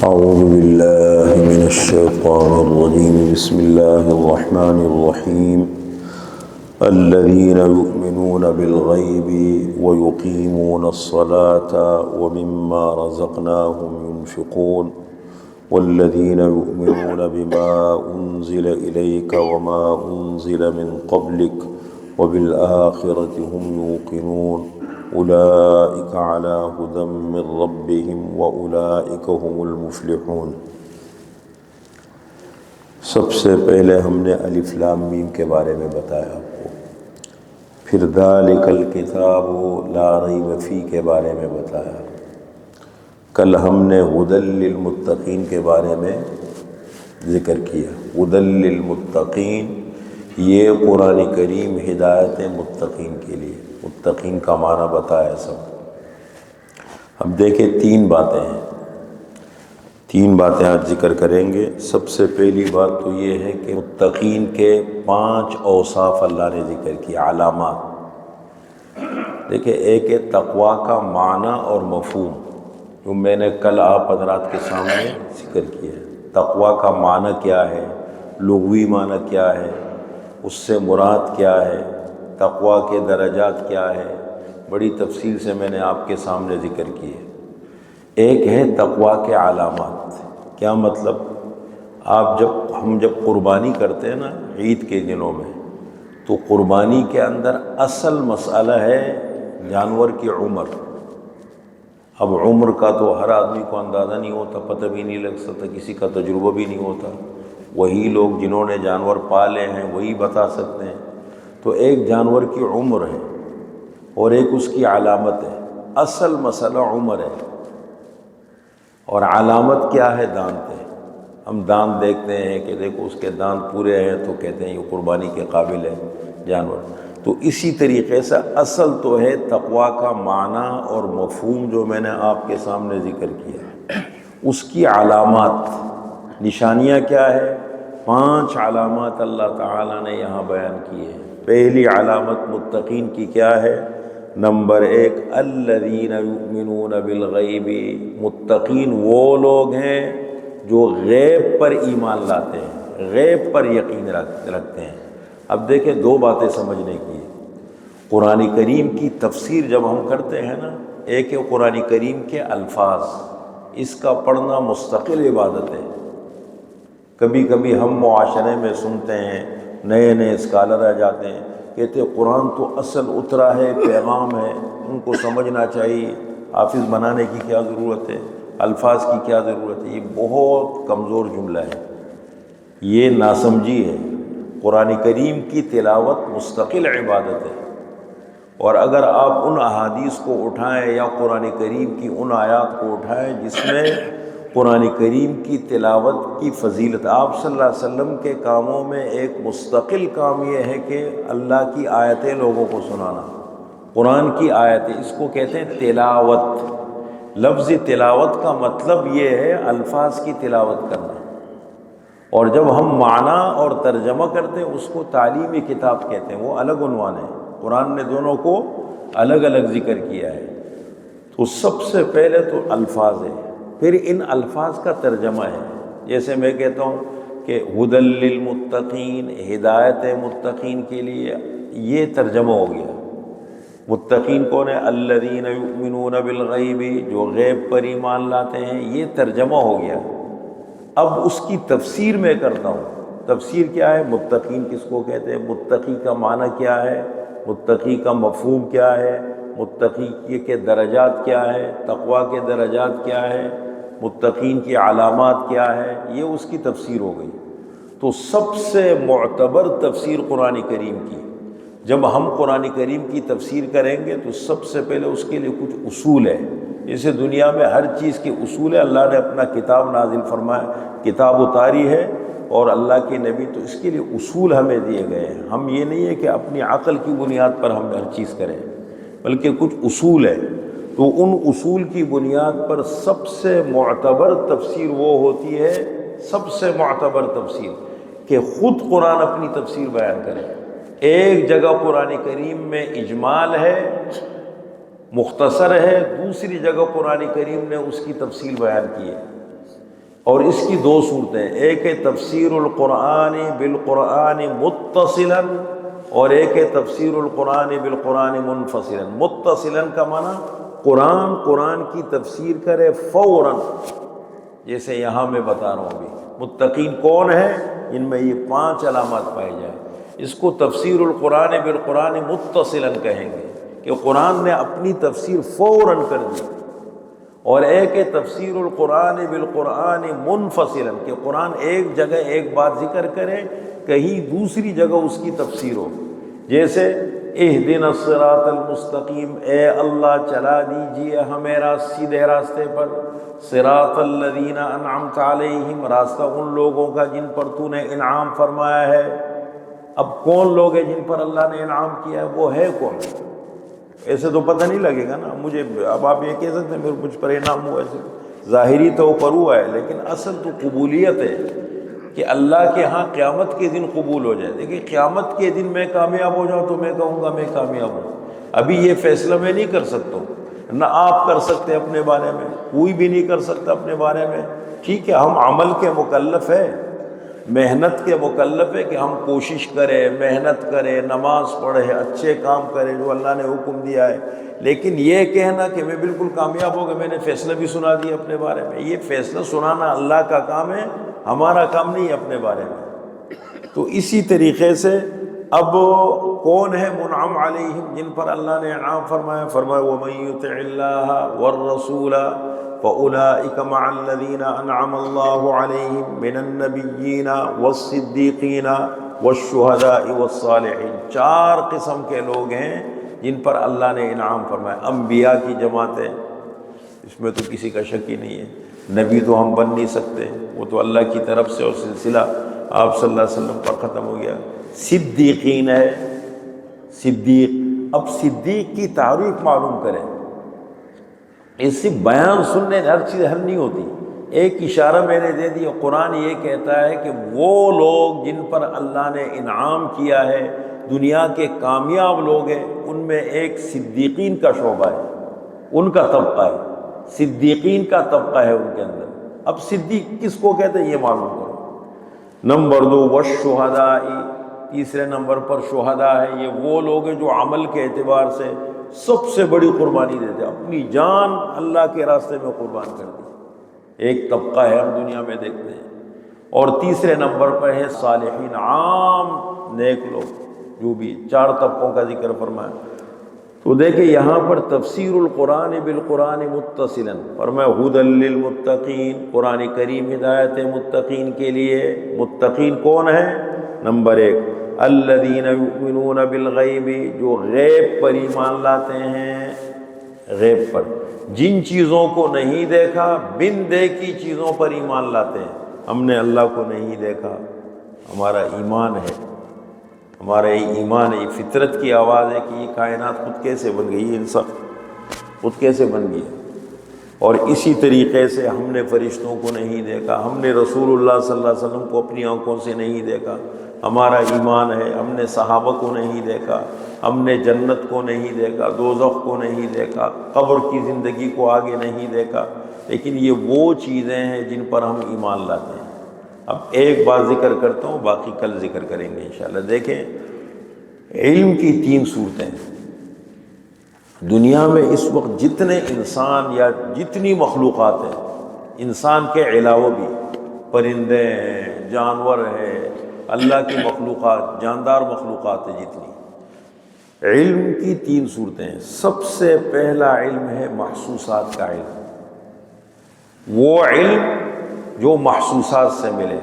أعوذ بالله من الشيطان الرجيم بسم الله الرحمن الرحيم الذين يؤمنون بالغيب ويقيمون الصلاة ومما رزقناهم ينفقون والذين يؤمنون بما أنزل إليك وما أنزل من قبلك وبالآخرة هم يوقنون أولئك على هدى من ربهم وأولئك هم المفلحون۔ سب سے پہلے ہم نے الف لام میم کے بارے میں بتایا آپ کو، پھر ذالک الکتاب لا ریب فیہ کے بارے میں بتایا، کل ہم نے ھدی للمتقین کے بارے میں ذکر کیا۔ ھدی للمتقین، یہ قرآن کریم ہدایت متقین کے لیے، متقین کا معنی بتایا سب۔ اب دیکھیں تین باتیں آج ذکر کریں گے۔ سب سے پہلی بات تو یہ ہے کہ متقین کے 5 اوصاف اللہ نے ذکر کیا، علامات۔ دیکھیں، ایک ہے تقویٰ کا معنی اور مفہوم، جو میں نے کل آپ حضرات کے سامنے ذکر کیا ہے۔ تقویٰ کا معنی کیا ہے، لغوی معنی کیا ہے، اس سے مراد کیا ہے، تقویٰ کے درجات کیا ہے، بڑی تفصیل سے میں نے آپ کے سامنے ذکر کی ہے۔ ایک ہے تقویٰ کے علامات۔ کیا مطلب؟ ہم جب قربانی کرتے ہیں نا عید کے دنوں میں، تو قربانی کے اندر اصل مسئلہ ہے جانور کی عمر۔ اب عمر کا تو ہر آدمی کو اندازہ نہیں ہوتا، پتہ بھی نہیں لگ سکتا، کسی کا تجربہ بھی نہیں ہوتا، وہی لوگ جنہوں نے جانور پالے ہیں وہی بتا سکتے ہیں۔ تو ایک جانور کی عمر ہے اور ایک اس کی علامت ہے۔ اصل مسئلہ عمر ہے اور علامت کیا ہے؟ دانت ہے۔ ہم دانت دیکھتے ہیں کہ دیکھو اس کے دانت پورے ہیں تو کہتے ہیں یہ قربانی کے قابل ہے جانور۔ تو اسی طریقے سے اصل تو ہے تقویٰ کا معنی اور مفہوم، جو میں نے آپ کے سامنے ذکر کیا۔ اس کی علامات، نشانیاں کیا ہے؟ 5 علامات اللہ تعالیٰ نے یہاں بیان کی ہیں۔ پہلی علامت متقین کی کیا ہے؟ نمبر 1، الذین یؤمنون بالغیب۔ متقین وہ لوگ ہیں جو غیب پر ایمان لاتے ہیں، غیب پر یقین رکھتے ہیں۔ اب دیکھیں، 2 باتیں سمجھنے کی۔ قرآن کریم کی تفسیر جب ہم کرتے ہیں نا، ایک ہے قرآن کریم کے الفاظ، اس کا پڑھنا مستقل عبادت ہے۔ کبھی کبھی ہم معاشرے میں سنتے ہیں، نئے اسکالر آ جاتے ہیں، کہتے ہیں قرآن تو اصل اترا ہے، پیغام ہے، ان کو سمجھنا چاہیے، حافظ بنانے کی کیا ضرورت ہے، الفاظ کی کیا ضرورت ہے۔ یہ بہت کمزور جملہ ہے، یہ ناسمجھی ہے۔ قرآن کریم کی تلاوت مستقل عبادت ہے، اور اگر آپ ان احادیث کو اٹھائیں یا قرآن کریم کی ان آیات کو اٹھائیں جس میں قرآن کریم کی تلاوت کی فضیلت، آپ صلی اللہ علیہ وسلم کے کاموں میں ایک مستقل کام یہ ہے کہ اللہ کی آیتیں لوگوں کو سنانا، قرآن کی آیتیں، اس کو کہتے ہیں تلاوت۔ لفظ تلاوت کا مطلب یہ ہے الفاظ کی تلاوت کرنا، اور جب ہم معنی اور ترجمہ کرتے ہیں اس کو تعلیمی کتاب کہتے ہیں، وہ الگ عنوان ہے۔ قرآن نے دونوں کو الگ الگ ذکر کیا ہے۔ تو سب سے پہلے تو الفاظ ہے، پھر ان الفاظ کا ترجمہ ہے۔ جیسے میں کہتا ہوں کہ ھدی للمتقین، ہدایت متقین کے لیے، یہ ترجمہ ہو گیا۔ متقین کون ہے؟ الذین یؤمنون بالغیب، جو غیب پر ایمان لاتے ہیں، یہ ترجمہ ہو گیا۔ اب اس کی تفسیر میں کرتا ہوں۔ تفسیر کیا ہے؟ متقین کس کو کہتے ہیں، متقی کا معنی کیا ہے، متقی کا مفہوم کیا ہے، متقی کے درجات کیا ہے، تقویٰ کے درجات کیا ہے، متقین کی علامات کیا ہے، یہ اس کی تفسیر ہو گئی۔ تو سب سے معتبر تفسیر قرآن کریم کی، جب ہم قرآن کریم کی تفسیر کریں گے تو سب سے پہلے اس کے لیے کچھ اصول ہے۔ جیسے دنیا میں ہر چیز کے اصول ہے، اللہ نے اپنا کتاب نازل فرمایا، کتاب اتاری ہے، اور اللہ کے نبی، تو اس کے لیے اصول ہمیں دیے گئے ہیں۔ ہم یہ نہیں ہے کہ اپنی عقل کی بنیاد پر ہم ہر چیز کریں، بلکہ کچھ اصول ہے۔ تو ان اصول کی بنیاد پر سب سے معتبر تفسیر وہ ہوتی ہے، سب سے معتبر تفسیر، کہ خود قرآن اپنی تفسیر بیان کرے۔ ایک جگہ قرآن کریم میں اجمال ہے، مختصر ہے، دوسری جگہ قرآن کریم نے اس کی تفصیل بیان کی ہے۔ اور اس کی دو صورتیں، ایک ہے تفسیر القرآن بالقرآن متصلا اور ایک ہے تفسیر القرآن بالقرآن منفصلا۔ متصلا کا معنی قرآن کی تفسیر کرے فوراً، جیسے یہاں میں بتا رہا ہوں ابھی۔ متقین کون ہے؟ ان میں یہ 5 علامات پائے جائیں، اس کو تفسیر القرآن بالقرآن متصلا کہیں گے کہ قرآن نے اپنی تفسیر فوراً کر دی۔ اور ایک ہے تفسیر القرآن بالقرآن منفصلا کہ قرآن ایک جگہ ایک بات ذکر کرے، کہیں دوسری جگہ اس کی تفسیر ہو، جیسے اہدنا الصراط المستقیم، اے اللہ چلا دیجیے ہمیں سیدھے راستے پر، صراط الذین انعمت علیہم، راستہ ان لوگوں کا جن پر تو نے انعام فرمایا ہے۔ اب کون لوگ ہیں جن پر اللہ نے انعام کیا ہے؟ وہ ہے کون؟ ایسے تو پتہ نہیں لگے گا نا مجھے، اب آپ یہ کہہ سکتے ہیں میرے مجھ پر انعام ہوا، ایسے ظاہری تو اوپر ہوا ہے، لیکن اصل تو قبولیت ہے کہ اللہ کے ہاں قیامت کے دن قبول ہو جائے۔ دیکھیں قیامت کے دن میں کامیاب ہو جاؤں تو میں کہوں گا میں کامیاب ہوں، ابھی یہ فیصلہ میں نہیں کر سکتا، نہ آپ کر سکتے اپنے بارے میں، کوئی بھی نہیں کر سکتا اپنے بارے میں۔ ٹھیک ہے، ہم عمل کے مکلف ہیں، محنت کے مکلف ہے کہ ہم کوشش کریں، محنت کریں، نماز پڑھیں، اچھے کام کریں جو اللہ نے حکم دیا ہے، لیکن یہ کہنا کہ میں بالکل کامیاب ہو گیا، میں نے فیصلہ بھی سنا دیا اپنے بارے میں، یہ فیصلہ سنانا اللہ کا کام ہے، ہمارا کام نہیں ہے اپنے بارے میں۔ تو اسی طریقے سے اب کون ہے منعم علیہم جن پر اللہ نے انعام فرمایا؟ فرمایا وَمَن يُطِعِ اللَّهَ وَالرَّسُولَ فَأُولَٰئِكَ مَعَ الَّذِينَ أَنْعَمَ اللَّهُ عَلَيْهِم مِّنَ النَّبِيِّينَ وَالصِّدِّيقِينَ وَالشُّهَدَاءِ وَالصَّالِحِينَ۔ 4 قسم کے لوگ ہیں جن پر اللہ نے انعام فرمایا۔ انبیاء کی جماعت ہے، اس میں تو کسی کا شک ہی نہیں ہے، نبی تو ہم بن نہیں سکتے، وہ تو اللہ کی طرف سے، اور سلسلہ آپ صلی اللہ علیہ وسلم پر ختم ہو گیا۔ صدیقین ہے، صدیق، اب صدیق کی تعریف معلوم کریں، اس سے بیان سننے ہر چیز حل نہیں ہوتی۔ ایک اشارہ میں نے دے دیا، قرآن یہ کہتا ہے کہ وہ لوگ جن پر اللہ نے انعام کیا ہے، دنیا کے کامیاب لوگ ہیں، ان میں ایک صدیقین کا شعبہ ہے، ان کا طبقہ ہے، صدیقین کا طبقہ ہے ان کے اندر۔ اب صدیق کس کو کہتے ہیں یہ معلوم کرو۔ نمبر 2 والشہداء، تیسرے نمبر پر شہداء ہے، یہ وہ لوگ ہیں جو عمل کے اعتبار سے سب سے بڑی قربانی دیتے، اپنی جان اللہ کے راستے میں قربان کر دی، ایک طبقہ ہے ہم دنیا میں دیکھتے ہیں۔ اور تیسرے نمبر پر ہے صالحین، عام نیک لوگ، جو بھی 4 طبقوں کا ذکر فرمایا۔ تو دیکھیں یہاں پر تفسیر القرآن بالقرآن متصلا، فرمایا ھدی للمتقین، قرآن کریم ہدایت ہے متقین کے لیے۔ متقین کون ہے؟ نمبر 1 الذین یؤمنون بالغیب، جو غیب پر ایمان لاتے ہیں، غیب پر، جن چیزوں کو نہیں دیکھا، بن دیکھی چیزوں پر ایمان لاتے ہیں۔ ہم نے اللہ کو نہیں دیکھا، ہمارا ایمان ہے، ہمارا یہ ایمان ہے، یہ فطرت کی آواز ہے کہ یہ کائنات خود کیسے بن گئی، یہ انسان خود کیسے بن گئی۔ اور اسی طریقے سے ہم نے فرشتوں کو نہیں دیکھا، ہم نے رسول اللہ صلی اللہ علیہ وسلم کو اپنی آنکھوں سے نہیں دیکھا، ہمارا ایمان ہے۔ ہم نے صحابہ کو نہیں دیکھا، ہم نے جنت کو نہیں دیکھا، دوزخ کو نہیں دیکھا، قبر کی زندگی کو آگے نہیں دیکھا، لیکن یہ وہ چیزیں ہیں جن پر ہم ایمان لاتے ہیں۔ اب ایک بات ذکر کرتا ہوں، باقی کل ذکر کریں گے انشاءاللہ۔ دیکھیں علم کی 3 صورتیں دنیا میں اس وقت، جتنے انسان یا جتنی مخلوقات ہیں، انسان کے علاوہ بھی پرندے ہیں، جانور ہیں، اللہ کی مخلوقات، جاندار مخلوقات ہیں جتنی، علم کی 3 صورتیں ہیں۔ سب سے پہلا علم ہے محسوسات کا علم، وہ علم جو محسوسات سے ملے۔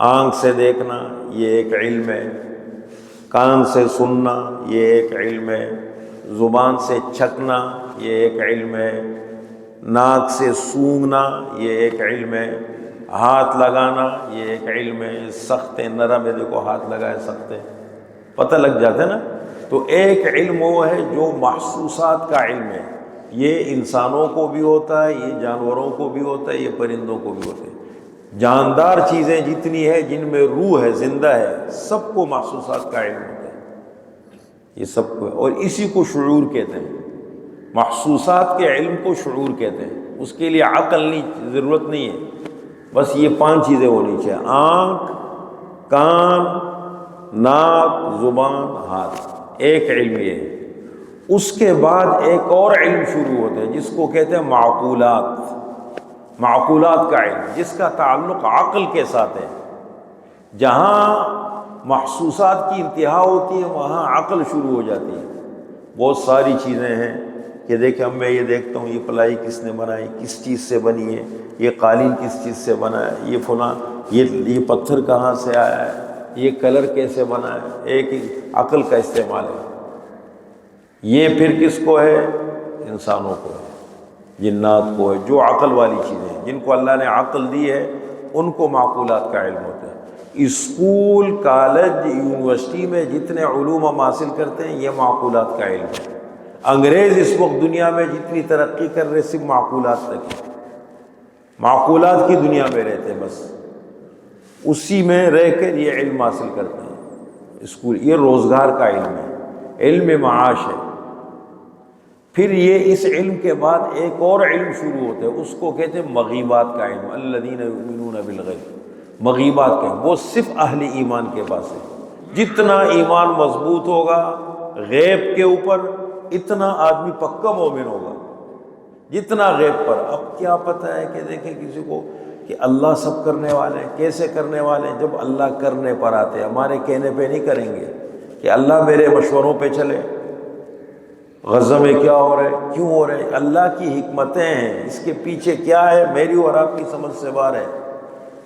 آنکھ سے دیکھنا یہ ایک علم ہے، کان سے سننا یہ ایک علم ہے، زبان سے چکھنا یہ ایک علم ہے، ناک سے سونگھنا یہ ایک علم ہے، ہاتھ لگانا یہ ایک علم ہے۔ سخت نرم ہے، دیکھو ہاتھ لگائے سخت ہے، پتہ لگ جاتا ہے نا۔ تو ایک علم وہ ہے جو محسوسات کا علم ہے، یہ انسانوں کو بھی ہوتا ہے، یہ جانوروں کو بھی ہوتا ہے، یہ پرندوں کو بھی ہوتا ہے۔ جاندار چیزیں جتنی ہے جن میں روح ہے، زندہ ہے، سب کو محسوسات کا علم ہوتا ہے، یہ سب کو، اور اسی کو شعور کہتے ہیں۔ محسوسات کے علم کو شعور کہتے ہیں۔ اس کے لیے عقل نہیں ضرورت نہیں ہے، بس یہ 5 چیزیں ہونی چاہیے: آنکھ، کان، ناک، زبان، ہاتھ۔ ایک علم یہ ہے۔ اس کے بعد ایک اور علم شروع ہوتا ہے جس کو کہتے ہیں معقولات، معقولات کا علم، جس کا تعلق عقل کے ساتھ ہے۔ جہاں محسوسات کی انتہا ہوتی ہے وہاں عقل شروع ہو جاتی ہے۔ بہت ساری چیزیں ہیں کہ دیکھیں، اب میں یہ دیکھتا ہوں یہ پلائی کس نے بنائی، کس چیز سے بنی ہے، یہ قالین کس چیز سے بنا ہے، یہ فلاں، یہ پتھر کہاں سے آیا ہے، یہ کلر کیسے بنا ہے۔ ایک عقل کا استعمال ہے۔ یہ پھر کس کو ہے؟ انسانوں کو ہے، جنات کو ہے، جو عقل والی چیزیں ہیں، جن کو اللہ نے عقل دی ہے ان کو معقولات کا علم ہوتا ہے۔ اسکول، کالج، یونیورسٹی میں جتنے علوم ہم حاصل کرتے ہیں یہ معقولات کا علم ہے۔ انگریز اس وقت دنیا میں جتنی ترقی کر رہے صرف معقولات تک ہے، معقولات کی دنیا میں رہتے ہیں، بس اسی میں رہ کر یہ علم حاصل کرتے ہیں۔ اسکول یہ روزگار کا علم ہے، علم معاش ہے۔ پھر یہ اس علم کے بعد ایک اور علم شروع ہوتا ہے، اس کو کہتے ہیں مغیبات کا علم، الذین یؤمنون بالغیب۔ مغیبات کا علم وہ صرف اہل ایمان کے پاس ہے۔ جتنا ایمان مضبوط ہوگا غیب کے اوپر اتنا آدمی پکا مومن ہوگا، جتنا غیب پر۔ اب کیا پتہ ہے کہ دیکھیں کسی کو کہ اللہ سب کرنے والے ہیں، کیسے کرنے والے ہیں؟ جب اللہ کرنے پر آتے ہیں، ہمارے کہنے پہ نہیں کریں گے کہ اللہ میرے مشوروں پہ چلے، غزہ میں کیا ہو رہا ہے، کیوں ہو رہے ہیں، اللہ کی حکمتیں ہیں، اس کے پیچھے کیا ہے میری اور آپ کی سمجھ سے باہر ہے۔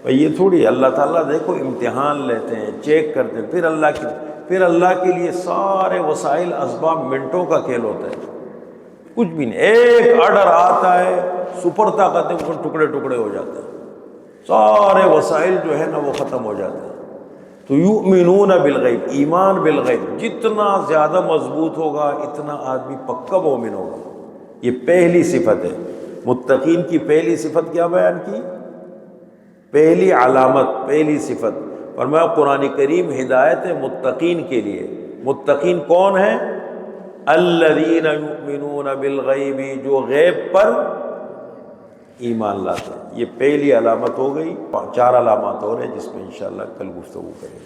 بھئی یہ تھوڑی اللہ تعالیٰ دیکھو امتحان لیتے ہیں، چیک کرتے ہیں، پھر اللہ کے لیے سارے وسائل اسباب منٹوں کا کھیل ہوتا ہے، کچھ بھی نہیں۔ ایک آرڈر آتا ہے، سپر طاقت ہے، وہ ٹکڑے ٹکڑے ہو جاتے ہیں، سارے وسائل جو ہے نا وہ ختم ہو جاتے ہیں۔ تو یؤمنون بالغیب، ایمان بالغیب جتنا زیادہ مضبوط ہوگا اتنا آدمی پکا مومن ہوگا۔ یہ پہلی صفت ہے۔ متقین کی پہلی صفت کیا بیان کی؟ پہلی علامت، پہلی صفت فرمایا قرآن کریم ہدایت ہے متقین کے لیے۔ متقین کون ہیں؟ الذین یؤمنون بالغیب، جو غیب پر ایمان لاتے ہیں۔ یہ پہلی علامت ہو گئی۔ 4 علامات اور ہیں جس میں انشاءاللہ کل گفتگو کریں گے۔